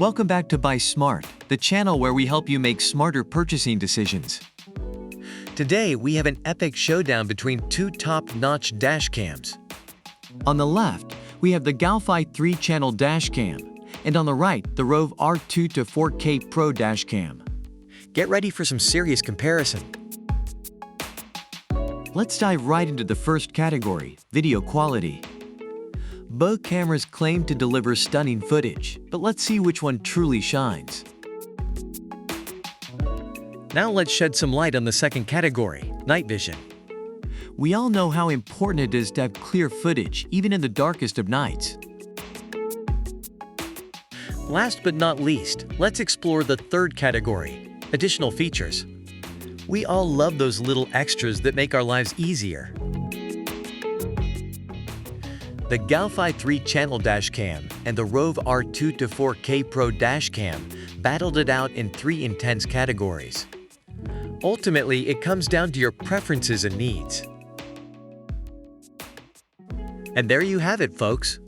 Welcome back to Buy Smart, the channel where we help you make smarter purchasing decisions. Today, we have an epic showdown between two top-notch dash cams. On the left, we have the Galphi 3-channel dash cam, and on the right, the ROVE R2-4K Pro dash cam. Get ready for some serious comparison. Let's dive right into the first category, video quality. Both cameras claim to deliver stunning footage, but let's see which one truly shines. Now let's shed some light on the second category, night vision. We all know how important it is to have clear footage, even in the darkest of nights. Last but not least, let's explore the third category, additional features. We all love those little extras that make our lives easier. The Galphi 3-channel dash cam and the ROVE R2-4K Pro dash cam battled it out in three intense categories. Ultimately, it comes down to your preferences and needs. And there you have it, folks.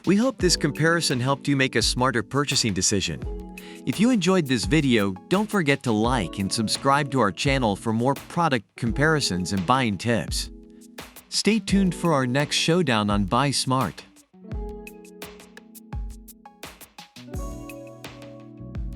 We hope this comparison helped you make a smarter purchasing decision. If you enjoyed this video, don't forget to like and subscribe to our channel for more product comparisons and buying tips. Stay tuned for our next showdown on Buy Smart.